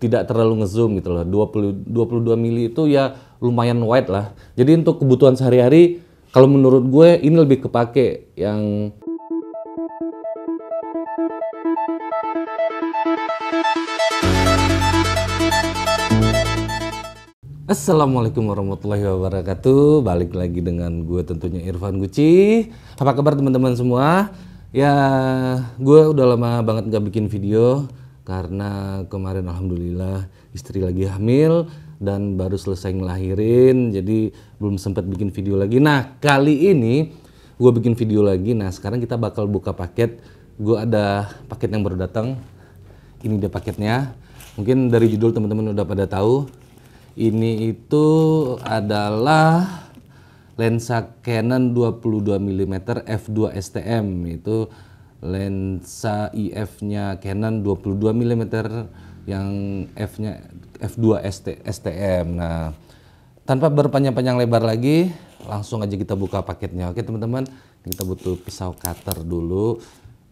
tidak terlalu ngezoom gitu loh. 22 mili itu ya lumayan wide lah. Jadi untuk kebutuhan sehari-hari kalau menurut gue ini lebih kepake yang Assalamualaikum warahmatullahi wabarakatuh. Balik lagi dengan gue tentunya Irfan Guci. Apa kabar teman-teman semua? Ya, gue udah lama banget gak bikin video karena kemarin alhamdulillah istri lagi hamil dan baru selesai ngelahirin, jadi belum sempat bikin video lagi. Nah, kali ini gue bikin video lagi. Nah, sekarang kita bakal buka paket. Gue ada paket yang baru datang. Ini dia paketnya. Mungkin dari judul teman-teman udah pada tahu. Ini itu adalah lensa Canon 22 mm f2 STM. Itu lensa IF-nya Canon 22 mm yang F-nya f2 STM. Nah, tanpa berpanjang-panjang lebar lagi, langsung aja kita buka paketnya. Oke teman-teman, kita butuh pisau cutter dulu.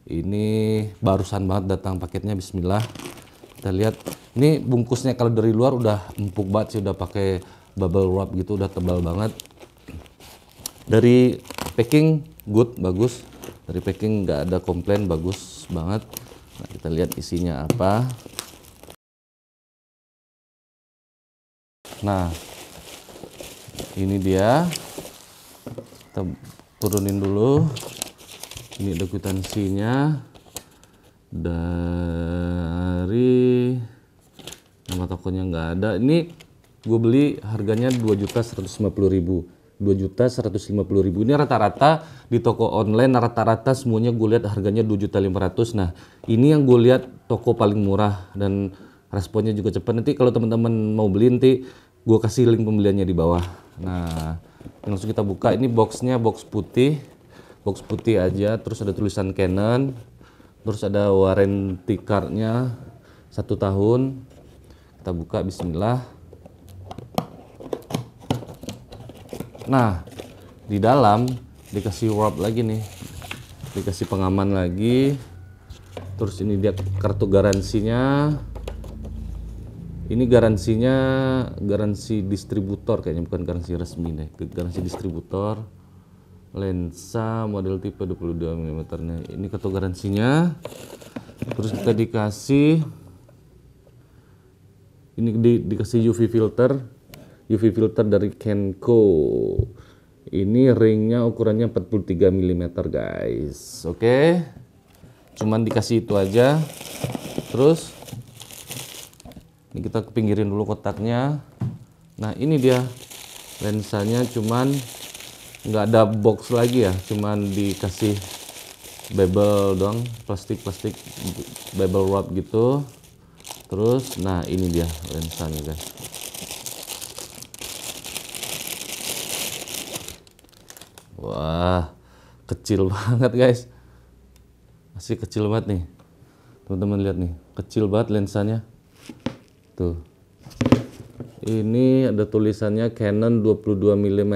Ini barusan banget datang paketnya, bismillah. Kita lihat, ini bungkusnya kalau dari luar udah empuk banget sih, udah pakai bubble wrap gitu, udah tebal banget. Dari packing good, bagus. Dari packing nggak ada komplain, bagus banget. Nah, kita lihat isinya apa. Nah, ini dia. Kita turunin dulu. Ini ada kwitansinya dari nama tokonya nggak ada. Ini gue beli harganya 2.150.000. 2.150.000 ini rata-rata di toko online, rata-rata semuanya gue lihat harganya 2.500.000. Nah, ini yang gue lihat toko paling murah dan responnya juga cepat. Nanti kalau teman-teman mau beli, nanti gue kasih link pembeliannya di bawah. Nah, langsung kita buka. Ini boxnya box putih aja, terus ada tulisan Canon, terus ada warranty cardnya 1 tahun. Kita buka, bismillah. Nah, di dalam dikasih wrap lagi nih, dikasih pengaman lagi. Terus ini dia kartu garansinya. Ini garansinya garansi distributor, kayaknya bukan garansi resmi deh, garansi distributor. Lensa model tipe 22 mm nya. Ini kartu garansinya. Terus kita dikasih ini dikasih UV filter dari Kenko. Ini ringnya ukurannya 43 mm guys. Oke. Cuman dikasih itu aja. Terus ini kita pinggirin dulu kotaknya. Nah, ini dia lensanya, cuman nggak ada box lagi ya, cuman dikasih bevel doang, plastik bevel wrap gitu. Terus nah, ini dia lensanya guys. Wah, kecil banget guys, masih kecil banget nih teman-teman, lihat nih, kecil banget lensanya tuh. Ini ada tulisannya Canon 22 mm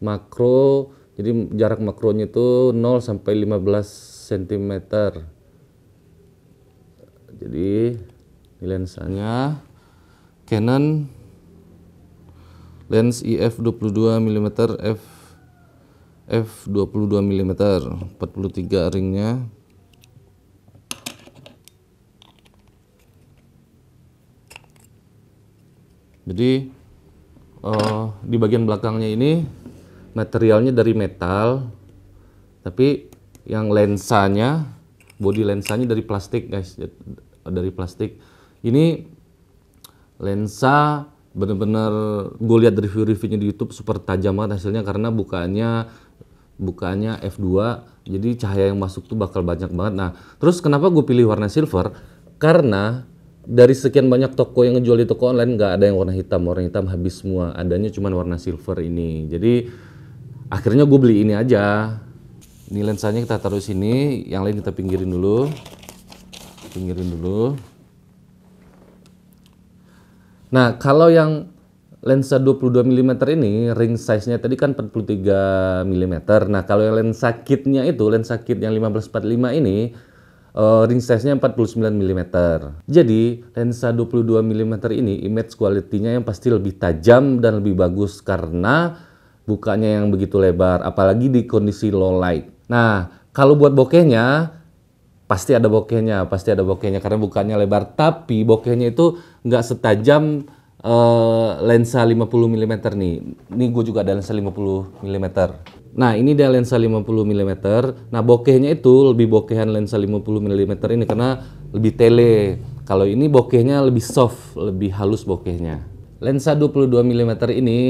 makro, jadi jarak makronya itu 0 sampai 15 cm. Jadi ini lensanya Canon lens IF 22 mm f 22 mm 43 ringnya. Jadi di bagian belakangnya ini materialnya dari metal, tapi yang lensanya, bodi lensanya dari plastik guys, dari plastik. Ini lensa bener-bener gue lihat dari review-reviewnya di YouTube super tajam banget hasilnya, karena bukaannya f2, jadi cahaya yang masuk tuh bakal banyak banget. Nah, terus kenapa gue pilih warna silver? Karena dari sekian banyak toko yang ngejual di toko online nggak ada yang warna hitam habis semua, adanya cuman warna silver ini. Jadi akhirnya gue beli ini aja. Ini lensanya kita taruh sini, yang lain kita pinggirin dulu. Nah, kalau yang lensa 22 mm ini ring size-nya tadi kan 43 mm. Nah, kalau yang lensa kitnya itu, lensa kit yang 1545 ini ring size-nya 49 mm. Jadi lensa 22 mm ini image quality-nya yang pasti lebih tajam dan lebih bagus karena bukanya yang begitu lebar, apalagi di kondisi low light. Nah, kalau buat bokehnya pasti ada bokehnya karena bukanya lebar, tapi bokehnya itu nggak setajam lensa 50 mm nih. Ini gue juga ada lensa 50 mm. Nah, ini dia lensa 50 mm. Nah, bokehnya itu lebih bokehan lensa 50 mm ini karena lebih tele. Kalau ini bokehnya lebih soft, lebih halus bokehnya. Lensa 22 mm ini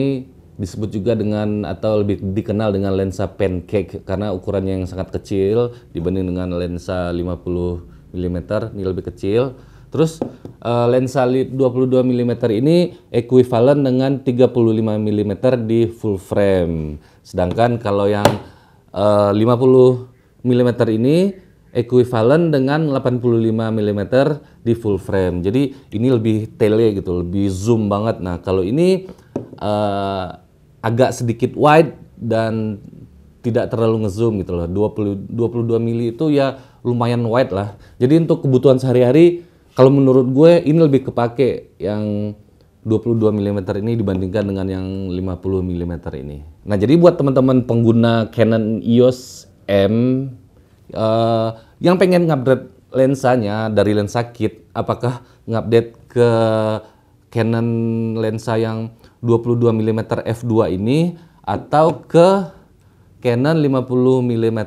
disebut juga dengan atau lebih dikenal dengan lensa pancake karena ukurannya yang sangat kecil dibanding dengan lensa 50 mm, ini lebih kecil. Terus lensa 22 mm ini ekuivalen dengan 35 mm di full frame. Sedangkan kalau yang 50 mm ini ekuivalen dengan 85 mm di full frame. Jadi ini lebih tele gitu, lebih zoom banget. Nah, kalau ini agak sedikit wide dan tidak terlalu ngezoom gitu loh. 22 mili itu ya lumayan wide lah. Jadi untuk kebutuhan sehari-hari kalau menurut gue ini lebih kepake yang 22 mm ini dibandingkan dengan yang 50 mm ini. Nah, jadi buat teman-teman pengguna Canon EOS M yang pengen ngupgrade lensanya dari lensa kit, apakah ngupdate ke Canon lensa yang 22 mm f2 ini atau ke Canon 50 mm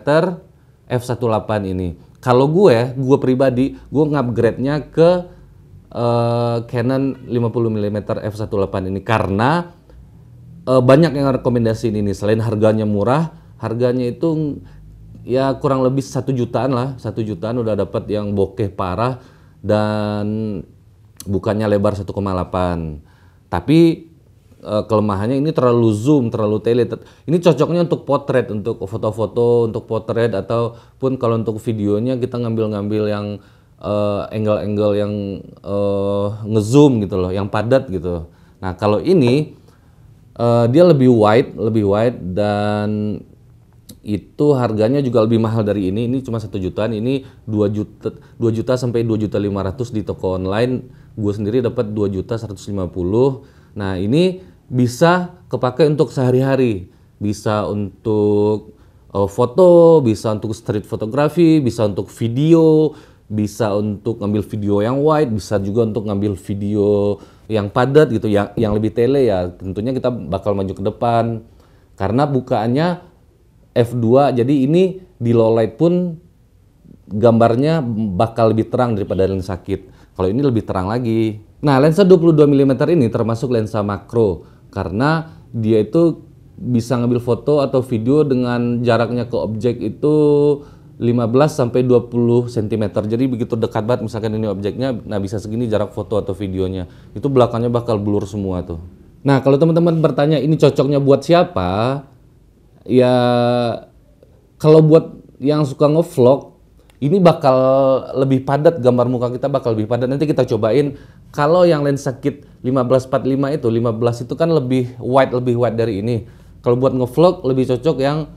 f1.8 ini. Kalau gue pribadi, gue ngupgrade-nya ke Canon 50 mm f1.8 ini karena banyak yang rekomendasiin ini. Selain harganya murah, harganya itu ya kurang lebih 1 jutaan lah. 1 jutaan udah dapat yang bokeh parah dan bukannya lebar 1,8. Tapi kelemahannya ini terlalu zoom, terlalu tele. Ini cocoknya untuk potret, untuk foto-foto, untuk potret ataupun kalau untuk videonya kita ngambil-ngambil yang angle-angle yang ngezoom gitu loh, yang padat gitu. Nah, kalau ini dia lebih wide dan itu harganya juga lebih mahal dari ini. Ini cuma 1 jutaan, ini 2 juta sampai 2.500.000 di toko online. Gue sendiri dapat 2.150.000. Nah, ini bisa kepake untuk sehari-hari, bisa untuk foto, bisa untuk street fotografi, bisa untuk video, bisa untuk ngambil video yang wide, bisa juga untuk ngambil video yang padat gitu, yang lebih tele ya. Tentunya kita bakal maju ke depan karena bukaannya f2, jadi ini di low light pun gambarnya bakal lebih terang daripada lensa kit. Kalau ini lebih terang lagi. Nah, lensa 22 mm ini termasuk lensa makro karena dia itu bisa ngambil foto atau video dengan jaraknya ke objek itu 15 sampai 20 cm. Jadi begitu dekat banget misalkan ini objeknya, nah bisa segini jarak foto atau videonya. Itu belakangnya bakal blur semua tuh. Nah, kalau teman-teman bertanya ini cocoknya buat siapa? Ya kalau buat yang suka ngevlog, ini bakal lebih padat, gambar muka kita bakal lebih padat. Nanti kita cobain. Kalau yang lensa kit 1545 itu, 15 itu kan lebih wide dari ini. Kalau buat ngevlog lebih cocok yang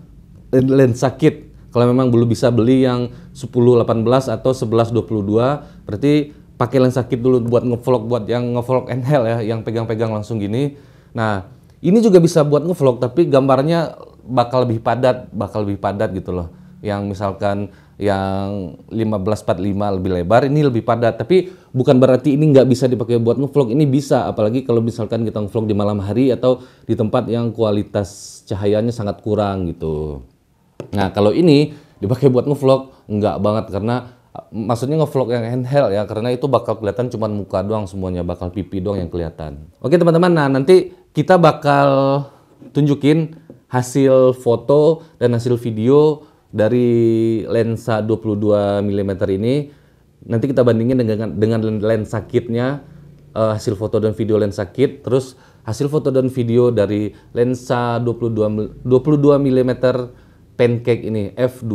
lensa kit. Kalau memang belum bisa beli yang 10-18 atau 11-22, berarti pakai lensa kit dulu buat ngevlog, buat yang ngevlog handheld ya, yang pegang-pegang langsung gini. Nah, ini juga bisa buat ngevlog tapi gambarnya bakal lebih padat gitu loh. Yang misalkan yang 1545 lebih lebar, ini lebih padat. Tapi bukan berarti ini nggak bisa dipakai buat ngevlog, ini bisa. Apalagi kalau misalkan kita ngevlog di malam hari atau di tempat yang kualitas cahayanya sangat kurang gitu. Nah, kalau ini dipakai buat ngevlog, nggak banget karena maksudnya ngevlog yang handheld ya, karena itu bakal kelihatan cuma muka doang semuanya, bakal pipi doang yang kelihatan. Oke teman-teman, nah nanti kita bakal tunjukin hasil foto dan hasil video dari lensa 22 mm ini. Nanti kita bandingin dengan lensa kitnya, hasil foto dan video lensa kit, terus hasil foto dan video dari lensa 22 mm pancake ini f2.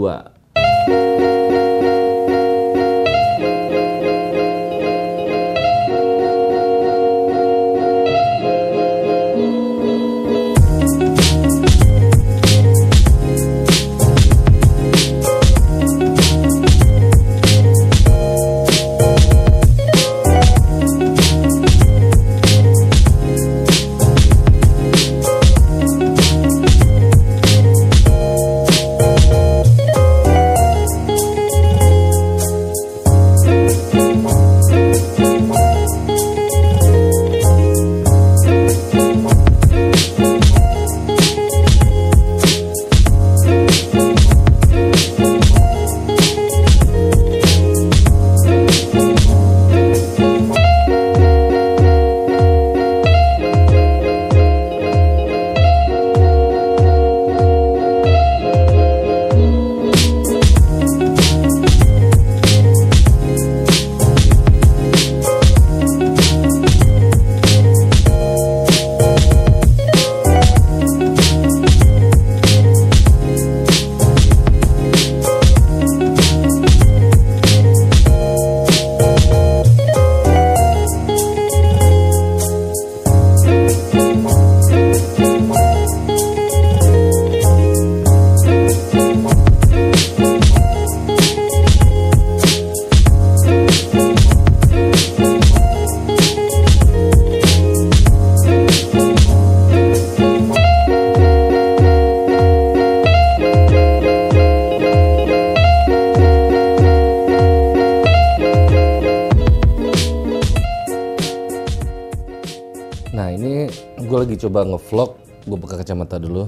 Nah ini gue lagi coba ngevlog, gue pakai kacamata dulu.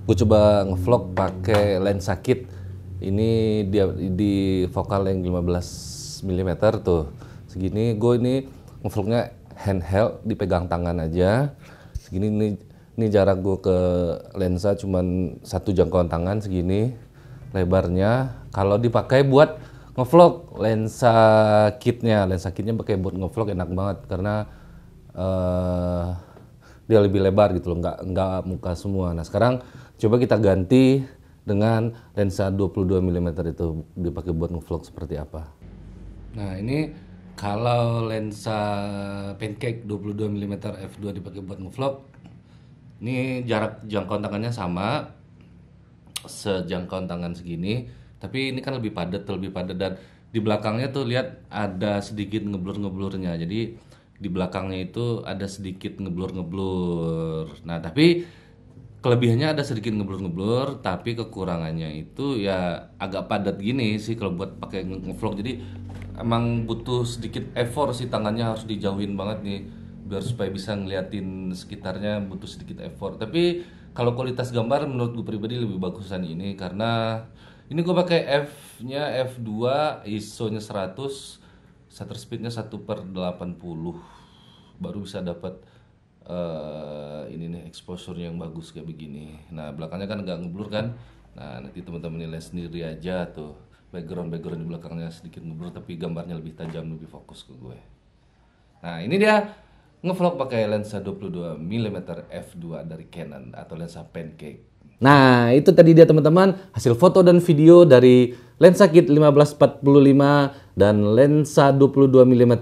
Gue coba ngevlog pakai lensa kit. Ini dia di fokal yang 15 mm tuh. Segini gue ini ngevlognya handheld, dipegang tangan aja. Segini ini jarak gue ke lensa cuman 1 jangkauan tangan segini lebarnya. Kalau dipakai buat ngevlog lensa kitnya pakai buat ngevlog enak banget karena dia lebih lebar gitu loh, nggak muka semua. Nah sekarang coba kita ganti dengan lensa 22 mm itu dipakai buat ngevlog seperti apa. Nah ini kalau lensa pancake 22 mm f2 dipakai buat ngevlog, ini jarak jangkauan tangannya sama, sejangkauan tangan segini, tapi ini kan lebih padat dan di belakangnya tuh lihat ada sedikit ngeblur-ngeblurnya. Jadi di belakangnya itu ada sedikit ngeblur-ngeblur. Nah, tapi kelebihannya ada sedikit ngeblur-ngeblur, tapi kekurangannya itu ya agak padat gini sih kalau buat pakai ngevlog. Jadi emang butuh sedikit effort sih, tangannya harus dijauhin banget nih biar supaya bisa ngeliatin sekitarnya, butuh sedikit effort. Tapi kalau kualitas gambar menurut gue pribadi lebih bagusan ini karena ini gue pakai f-nya f2, ISO-nya 100, shutter speed-nya 1/80, baru bisa dapat ini nih exposure yang bagus kayak begini. Nah belakangnya kan nggak ngeblur kan. Nah nanti teman-teman nilai sendiri aja tuh, background di belakangnya sedikit ngeblur tapi gambarnya lebih tajam, lebih fokus ke gue. Nah ini dia ngevlog pakai lensa 22 mm f2 dari Canon atau lensa pancake. Nah itu tadi dia teman-teman hasil foto dan video dari lensa kit 1545 dan lensa 22 mm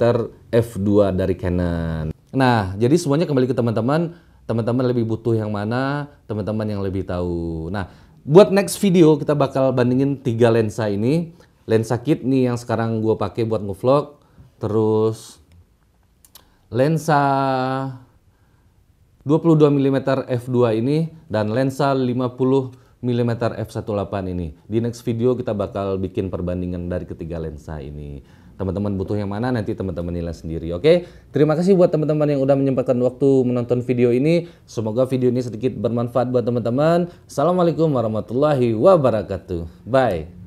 f2 dari Canon. Nah jadi semuanya kembali ke teman-teman. Teman-teman lebih butuh yang mana, teman-teman yang lebih tahu. Nah buat next video kita bakal bandingin 3 lensa ini. Lensa kit nih yang sekarang gue pakai buat ngevlog, terus lensa 22 mm f2 ini dan lensa 50 mm f1.8 ini. Di next video kita bakal bikin perbandingan dari ketiga lensa ini. Teman-teman butuh yang mana nanti teman-teman nilai sendiri. Oke, terima kasih buat teman-teman yang udah menyempatkan waktu menonton video ini. Semoga video ini sedikit bermanfaat buat teman-teman. Assalamualaikum warahmatullahi wabarakatuh. Bye.